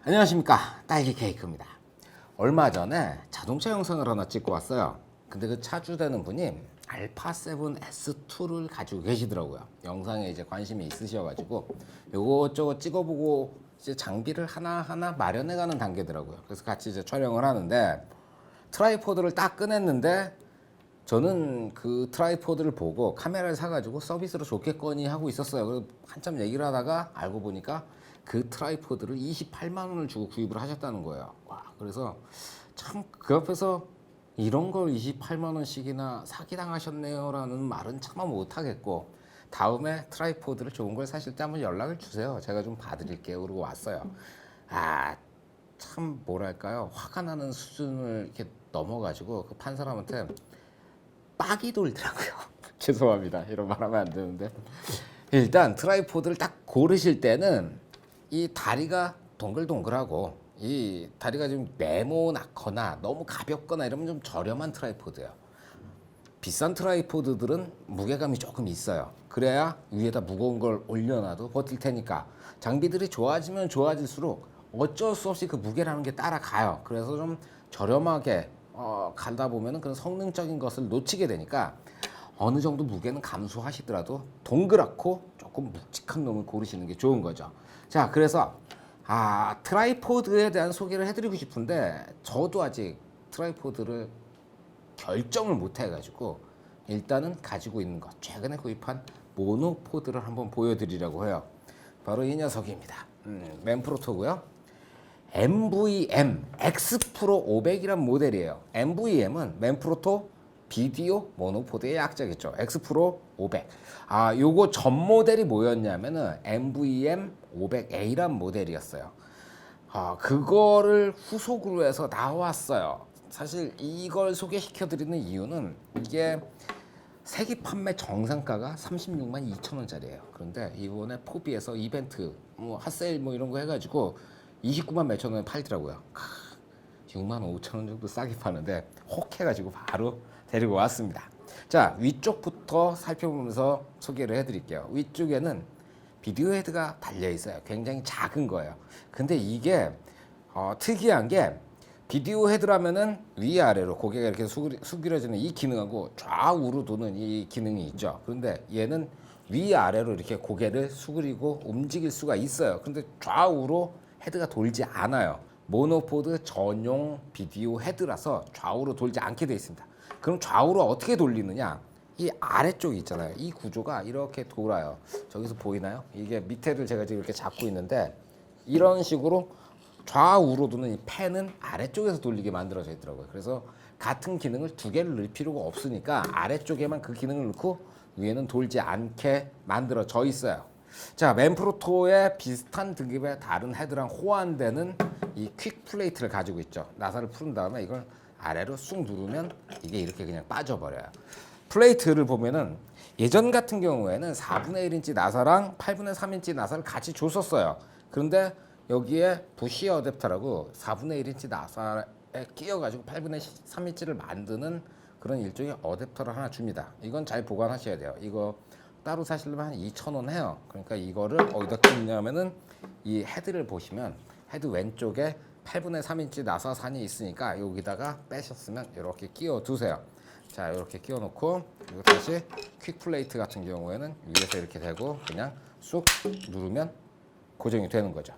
안녕하십니까, 딸기 케이크입니다. 얼마 전에 자동차 영상을 하나 찍고 왔어요. 근데 그 차주되는 분이 알파 7 S2를 가지고 계시더라고요. 영상에 이제 관심이 있으셔가지고 요것저것 찍어보고 이제 장비를 하나하나 마련해가는 단계더라고요. 그래서 같이 이제 촬영을 하는데 트라이포드를 딱 꺼냈는데 저는 그 트라이포드를 보고 카메라를 사가지고 서비스로 좋겠거니 하고 있었어요. 그래서 한참 얘기를 하다가 알고 보니까 그 트라이포드를 28만 원을 주고 구입을 하셨다는 거예요. 와, 그래서 참 그 앞에서 이런 걸 28만 원씩이나 사기당하셨네요라는 말은 차마 못 하겠고, 다음에 트라이포드를 좋은 걸 사실 때 한번 연락을 주세요. 제가 좀 봐드릴게요. 그러고 왔어요. 참 뭐랄까요, 화가 나는 수준을 이렇게 넘어가지고 그 판 사람한테 빡이 돌더라고요. 죄송합니다. 이런 말 하면 안 되는데. 일단 트라이포드를 딱 고르실 때는 이 다리가 동글동글하고 이 다리가 좀 네모나거나 너무 가볍거나 이러면 좀 저렴한 트라이포드예요. 비싼 트라이포드들은 무게감이 조금 있어요. 그래야 위에다 무거운 걸 올려놔도 버틸 테니까. 장비들이 좋아지면 좋아질수록 어쩔 수 없이 그 무게라는 게 따라가요. 그래서 좀 저렴하게 가다 보면은 그런 성능적인 것을 놓치게 되니까 어느 정도 무게는 감수하시더라도 동그랗고 조금 묵직한 놈을 고르시는 게 좋은 거죠. 자, 그래서 트라이포드에 대한 소개를 해드리고 싶은데 저도 아직 트라이포드를 결정을 못 해가지고 일단은 가지고 있는 것, 최근에 구입한 모노포드를 한번 보여드리려고 해요. 바로 이 녀석입니다. 맨프로토고요. MVM X 프로 500이란 모델이에요. MVM은 맨프로토 비디오 모노포드의 약자겠죠. X 프로 500. 요거 전 모델이 뭐였냐면은 MVM 500A란 모델이었어요. 그거를 후속으로 해서 나왔어요. 사실 이걸 소개시켜 드리는 이유는 이게 세계 판매 정상가가 36만 2천 원짜리예요. 그런데 이번에 포비에서 이벤트, 핫세일 이런 거 해가지고 29만 몇천 원에 팔더라고요. 6만 5천 원 정도 싸게 파는데 혹해가지고 바로 데리고 왔습니다. 자, 위쪽부터 살펴보면서 소개를 해드릴게요. 위쪽에는 비디오 헤드가 달려 있어요. 굉장히 작은 거예요. 근데 이게 특이한 게 비디오 헤드라면은 위아래로 고개가 이렇게 숙여지는 이 기능하고 좌우로 도는 이 기능이 있죠. 그런데 얘는 위아래로 이렇게 고개를 숙이고 움직일 수가 있어요. 그런데 좌우로 헤드가 돌지 않아요. 모노포드 전용 비디오 헤드라서 좌우로 돌지 않게 되어 있습니다. 그럼 좌우로 어떻게 돌리느냐? 이 아래쪽이 있잖아요. 이 구조가 이렇게 돌아요. 저기서 보이나요? 이게 밑에를 제가 지금 이렇게 잡고 있는데 이런 식으로 좌우로 도는 이 펜은 아래쪽에서 돌리게 만들어져 있더라고요. 그래서 같은 기능을 두 개를 넣을 필요가 없으니까 아래쪽에만 그 기능을 넣고 위에는 돌지 않게 만들어져 있어요. 자, 맨프로토의 비슷한 등급의 다른 헤드랑 호환되는 이 퀵 플레이트를 가지고 있죠. 나사를 푸른 다음에 이걸 아래로 쑥 누르면 이게 이렇게 그냥 빠져버려요. 플레이트를 보면은 예전 같은 경우에는 4분의 1인치 나사랑 8분의 3인치 나사를 같이 줬었어요. 그런데 여기에 부시 어댑터라고 4분의 1인치 나사에 끼워가지고 8분의 3인치를 만드는 그런 일종의 어댑터를 하나 줍니다. 이건 잘 보관하셔야 돼요. 이거 따로 사시려면 한 2,000원 해요. 그러니까 이거를 어디다 끼냐면은 이 헤드를 보시면 헤드 왼쪽에 8분의 3인치 나사산이 있으니까 여기다가 빼셨으면 이렇게 끼워 두세요. 자, 이렇게 끼워 놓고 그리고 다시 퀵 플레이트 같은 경우에는 위에서 이렇게 대고 그냥 쑥 누르면 고정이 되는 거죠.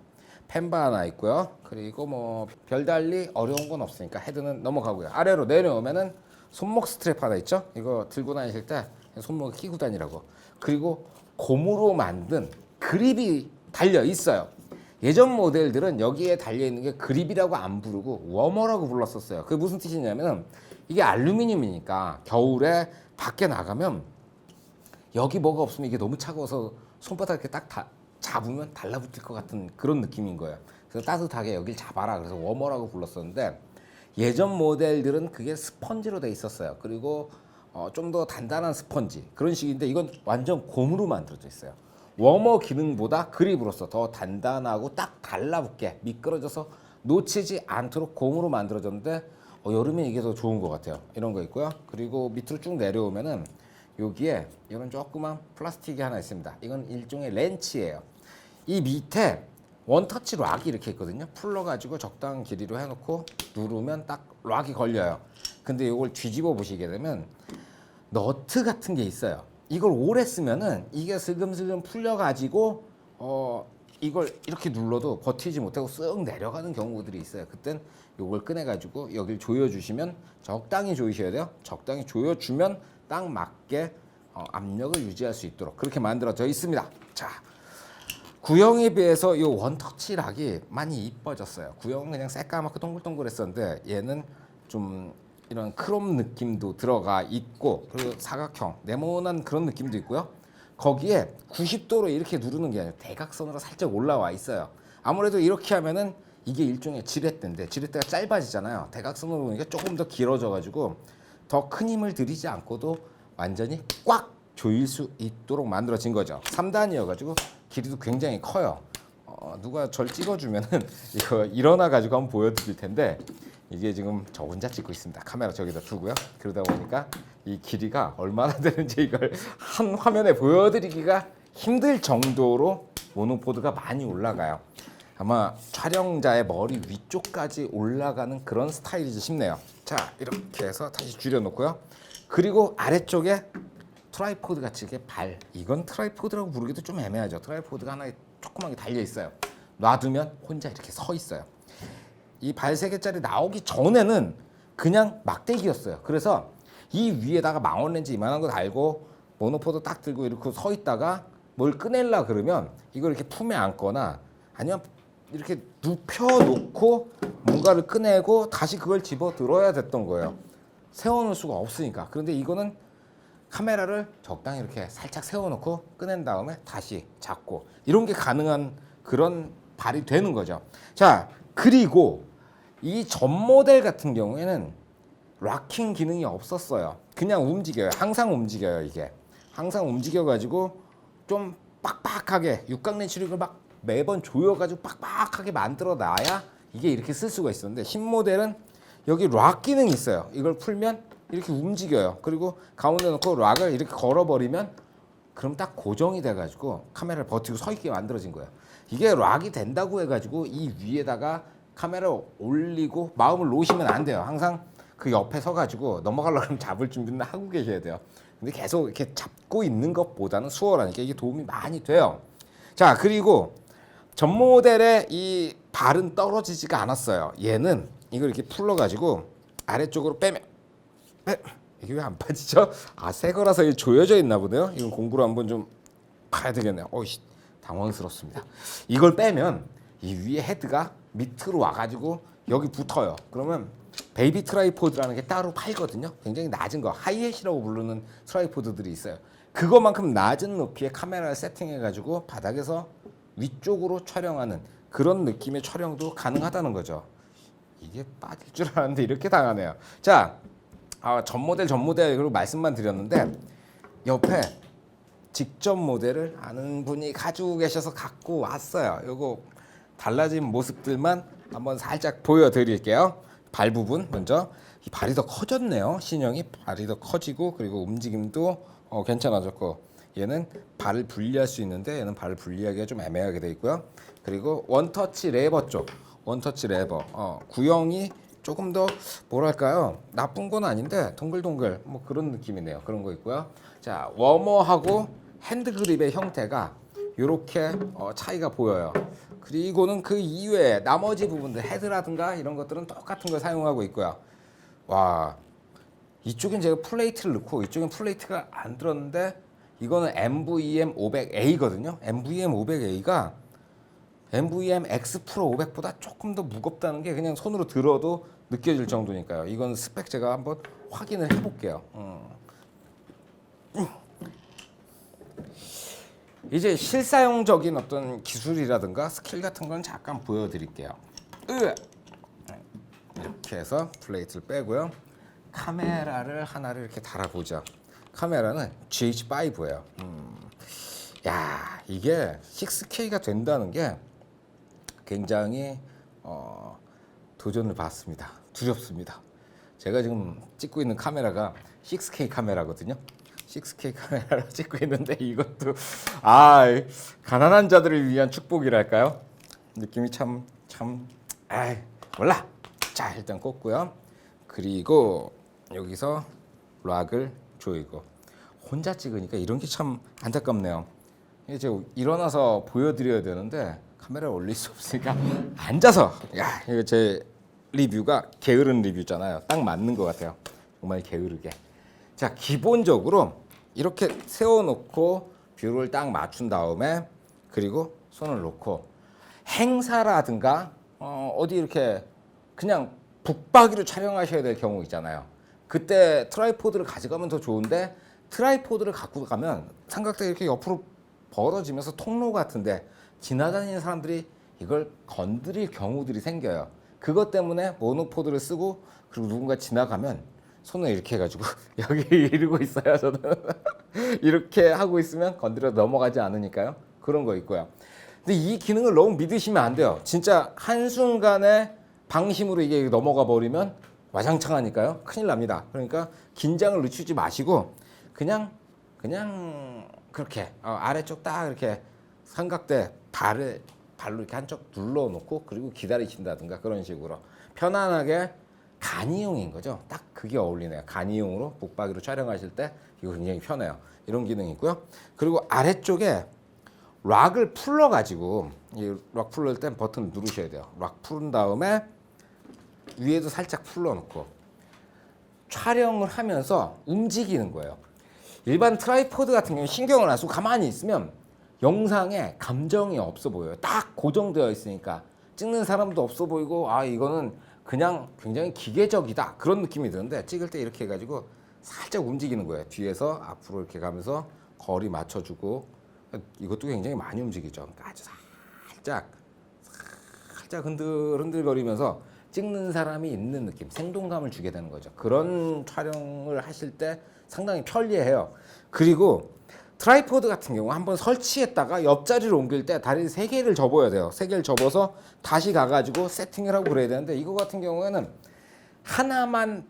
펜바 하나 있고요. 그리고 별달리 어려운 건 없으니까 헤드는 넘어가고요. 아래로 내려오면은 손목 스트랩 하나 있죠. 이거 들고 다니실 때 손목에 끼고 다니라고. 그리고 고무로 만든 그립이 달려 있어요. 예전 모델들은 여기에 달려 있는 게 그립이라고 안 부르고 워머라고 불렀었어요. 그게 무슨 뜻이냐면은 이게 알루미늄이니까 겨울에 밖에 나가면 여기 뭐가 없으면 이게 너무 차가워서 손바닥 이렇게 딱 잡으면 달라붙을 것 같은 그런 느낌인 거예요. 그래서 따뜻하게 여길 잡아라. 그래서 워머라고 불렀었는데 예전 모델들은 그게 스펀지로 돼 있었어요. 그리고 좀 더 단단한 스펀지 그런 식인데 이건 완전 고무로 만들어져 있어요. 워머 기능보다 그립으로서 더 단단하고 딱 달라붙게 미끄러져서 놓치지 않도록 고무로 만들어졌는데 여름에 이게 더 좋은 것 같아요. 이런 거 있고요. 그리고 밑으로 쭉 내려오면은 여기에 이런 조그만 플라스틱이 하나 있습니다. 이건 일종의 렌치예요. 이 밑에 원터치 락이 이렇게 있거든요. 풀러가지고 적당한 길이로 해놓고 누르면 딱 락이 걸려요. 근데 이걸 뒤집어 보시게 되면 너트 같은 게 있어요. 이걸 오래 쓰면은 이게 슬금슬금 풀려가지고 이걸 이렇게 눌러도 버티지 못하고 쓱 내려가는 경우들이 있어요. 그땐 이걸 꺼내가지고 여기를 조여주시면 적당히 조이셔야 돼요. 적당히 조여주면 딱 맞게 압력을 유지할 수 있도록 그렇게 만들어져 있습니다. 자, 구형에 비해서 이 원터치 락이 많이 이뻐졌어요. 구형은 그냥 새까맣고 동글동글했었는데 얘는 좀 이런 크롬 느낌도 들어가 있고 그리고 사각형 네모난 그런 느낌도 있고요. 거기에 90도로 이렇게 누르는 게 아니라 대각선으로 살짝 올라와 있어요. 아무래도 이렇게 하면은 이게 일종의 지렛대인데 지렛대가 짧아지잖아요. 대각선으로 보니까 조금 더 길어져 가지고 더 큰 힘을 들이지 않고도 완전히 꽉 조일 수 있도록 만들어진 거죠. 3단이어 가지고 길이도 굉장히 커요. 누가 절 찍어주면은 이거 일어나 가지고 한번 보여드릴 텐데 이게 지금 저 혼자 찍고 있습니다. 카메라 저기다 두고요. 그러다 보니까 이 길이가 얼마나 되는지 이걸 한 화면에 보여드리기가 힘들 정도로 모노포드가 많이 올라가요. 아마 촬영자의 머리 위쪽까지 올라가는 그런 스타일이지 싶네요. 자, 이렇게 해서 다시 줄여놓고요. 그리고 아래쪽에 트라이포드 같이 이렇게 이건 트라이포드라고 부르기도 좀 애매하죠. 트라이포드가 하나 조그맣게 달려 있어요. 놔두면 혼자 이렇게 서 있어요. 이 발 3개짜리 나오기 전에는 그냥 막대기였어요. 그래서 이 위에다가 망원렌즈 이만한 거 달고 모노포드 딱 들고 이렇게 서 있다가 뭘 꺼내려 그러면 이걸 이렇게 품에 안거나 아니면 이렇게 눕혀놓고 뭔가를 꺼내고 다시 그걸 집어 들어야 됐던 거예요. 세워놓을 수가 없으니까. 그런데 이거는 카메라를 적당히 이렇게 살짝 세워놓고 꺼낸 다음에 다시 잡고 이런 게 가능한 그런 발이 되는 거죠. 자, 그리고 이 전 모델 같은 경우에는 락킹 기능이 없었어요. 그냥 움직여요. 항상 움직여요. 이게 항상 움직여가지고 좀 빡빡하게 육각렌 출력을 막 매번 조여가지고 빡빡하게 만들어 놔야 이게 이렇게 쓸 수가 있었는데 신 모델은 여기 락 기능이 있어요. 이걸 풀면 이렇게 움직여요. 그리고 가운데 놓고 락을 이렇게 걸어버리면 그럼 딱 고정이 돼가지고 카메라를 버티고 서 있게 만들어진 거예요. 이게 락이 된다고 해가지고 이 위에다가 카메라 올리고 마음을 놓으시면 안 돼요. 항상 그 옆에 서가지고 넘어가려고 하면 잡을 준비는 하고 계셔야 돼요. 근데 계속 이렇게 잡고 있는 것보다는 수월하니까 이게 도움이 많이 돼요. 자, 그리고 전 모델의 이 발은 떨어지지가 않았어요. 얘는 이걸 이렇게 풀러가지고 아래쪽으로 빼면 이게 왜 안 빠지죠? 새 거라서 조여져 있나 보네요. 이건 공부로 한번 좀 봐야 되겠네요. 어이씨, 당황스럽습니다. 이걸 빼면 이 위에 헤드가 밑으로 와가지고 여기 붙어요. 그러면 베이비 트라이포드라는 게 따로 팔거든요. 굉장히 낮은 거, 하이햇이라고 부르는 트라이포드들이 있어요. 그거만큼 낮은 높이의 카메라를 세팅해가지고 바닥에서 위쪽으로 촬영하는 그런 느낌의 촬영도 가능하다는 거죠. 이게 빠질 줄 알았는데 이렇게 당하네요. 자, 전 모델 그리고 말씀만 드렸는데 옆에 직접 모델을 아는 분이 가지고 계셔서 갖고 왔어요. 요거 달라진 모습들만 한번 살짝 보여드릴게요. 발 부분 먼저. 이 발이 더 커졌네요. 신형이 발이 더 커지고 그리고 움직임도 괜찮아졌고 얘는 발을 분리할 수 있는데 얘는 발을 분리하기가 좀 애매하게 돼 있고요. 그리고 원터치 레버 쪽 원터치 레버 구형이 조금 더 뭐랄까요, 나쁜 건 아닌데 동글동글 뭐 그런 느낌이네요. 그런 거 있고요. 자, 워머하고 핸드그립의 형태가 이렇게 차이가 보여요. 그리고는 그 이외에 나머지 부분들 헤드라든가 이런 것들은 똑같은 걸 사용하고 있고요. 와, 이쪽엔 제가 플레이트를 넣고 이쪽엔 플레이트가 안 들었는데 이거는 MVM 500A거든요. MVM 500A가 MVM X 프로 500보다 조금 더 무겁다는 게 그냥 손으로 들어도 느껴질 정도니까요. 이건 스펙 제가 한번 확인을 해볼게요. 이제 실사용적인 어떤 기술이라든가 스킬 같은 건 잠깐 보여드릴게요. 이렇게 해서 플레이트를 빼고요. 카메라를 하나를 이렇게 달아보자. 카메라는 GH5예요. 야, 이게 6K가 된다는 게 굉장히 도전을 받습니다. 두렵습니다. 제가 지금 찍고 있는 카메라가 6K 카메라거든요. 6K 카메라로 찍고 있는데 이것도 가난한 자들을 위한 축복이랄까요? 느낌이 참 아이 몰라. 자 일단 꽂고요. 그리고 여기서 락을 조이고 혼자 찍으니까 이런 게 참 안타깝네요. 이제 일어나서 보여드려야 되는데 카메라에 올릴 수 없으니까 앉아서 야 이거 제 리뷰가 게으른 리뷰잖아요. 딱 맞는 것 같아요. 정말 게으르게. 자 기본적으로 이렇게 세워놓고 뷰를 딱 맞춘 다음에 그리고 손을 놓고 행사라든가 어디 이렇게 그냥 북박이로 촬영하셔야 될 경우 있잖아요. 그때 트라이포드를 가져가면 더 좋은데 트라이포드를 갖고 가면 삼각대가 이렇게 옆으로 벌어지면서 통로 같은데 지나다니는 사람들이 이걸 건드릴 경우들이 생겨요. 그것 때문에 모노포드를 쓰고 그리고 누군가 지나가면 손을 이렇게 해가지고 여기 이러고 있어요. 저는 이렇게 하고 있으면 건드려 넘어가지 않으니까요. 그런 거 있고요. 근데 이 기능을 너무 믿으시면 안 돼요. 진짜 한순간에 방심으로 이게 넘어가 버리면 와장창하니까요. 큰일 납니다. 그러니까 긴장을 늦추지 마시고 그냥 그렇게 아래쪽 딱 이렇게 삼각대 발로 이렇게 한쪽 눌러놓고 그리고 기다리신다든가 그런 식으로 편안하게 간이용인 거죠. 딱 그게 어울리네요. 간이용으로 북박이로 촬영하실 때 이거 굉장히 편해요. 이런 기능이 있고요. 그리고 아래쪽에 락을 풀러가지고 이 락 풀릴 땐 버튼을 누르셔야 돼요. 락 풀은 다음에 위에도 살짝 풀러놓고 촬영을 하면서 움직이는 거예요. 일반 트라이포드 같은 경우는 신경을 안 쓰고 가만히 있으면 영상에 감정이 없어 보여요. 딱 고정되어 있으니까 찍는 사람도 없어 보이고 아 이거는 그냥 굉장히 기계적이다 그런 느낌이 드는데 찍을 때 이렇게 해가지고 살짝 움직이는 거예요. 뒤에서 앞으로 이렇게 가면서 거리 맞춰주고 이것도 굉장히 많이 움직이죠. 그러니까 아주 살짝 흔들거리면서 찍는 사람이 있는 느낌, 생동감을 주게 되는 거죠. 그런 촬영을 하실 때 상당히 편리해요. 그리고 트라이포드 같은 경우 한번 설치했다가 옆자리로 옮길 때 다리 3개를 접어야 돼요. 3개를 접어서 다시 가가지고 세팅을 하고 그래야 되는데 이거 같은 경우에는 하나만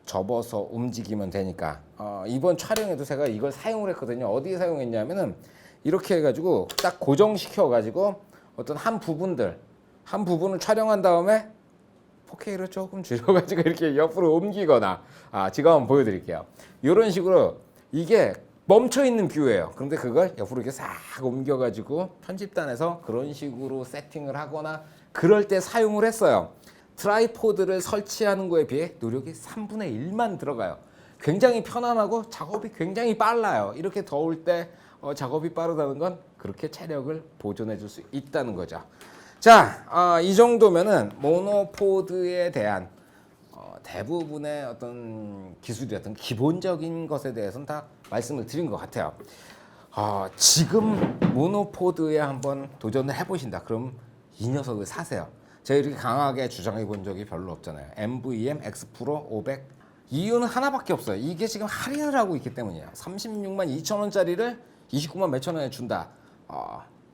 접어서 움직이면 되니까 이번 촬영에도 제가 이걸 사용을 했거든요. 어디에 사용했냐면은 이렇게 해가지고 딱 고정시켜가지고 어떤 한 부분을 촬영한 다음에 4K로 조금 줄여가지고 이렇게 옆으로 옮기거나 지금 한번 보여드릴게요. 이런 식으로 이게 멈춰있는 뷰예요. 그런데 그걸 옆으로 이렇게 싹 옮겨가지고 편집단에서 그런 식으로 세팅을 하거나 그럴 때 사용을 했어요. 트라이포드를 설치하는 거에 비해 노력이 3분의 1만 들어가요. 굉장히 편안하고 작업이 굉장히 빨라요. 이렇게 더울 때 작업이 빠르다는 건 그렇게 체력을 보존해 줄 수 있다는 거죠. 자, 이 정도면은 모노포드에 대한 대부분의 어떤 기술이었던 기본적인 것에 대해서는 다 말씀을 드린 것 같아요. 지금 모노포드에 한번 도전을 해보신다. 그럼 이 녀석을 사세요. 제가 이렇게 강하게 주장해 본 적이 별로 없잖아요. MVM X 프로 500 이유는 하나밖에 없어요. 이게 지금 할인을 하고 있기 때문이에요. 36만 2천 원짜리를 29만 몇천 원에 준다.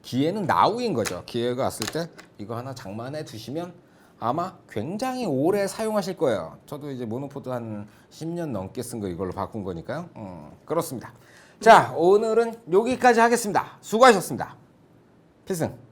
기회는 나우인 거죠. 기회가 왔을 때 이거 하나 장만해 두시면 아마 굉장히 오래 사용하실 거예요. 저도 이제 모노포드 한 10년 넘게 쓴 거 이걸로 바꾼 거니까요. 그렇습니다. 자, 오늘은 여기까지 하겠습니다. 수고하셨습니다. 필승.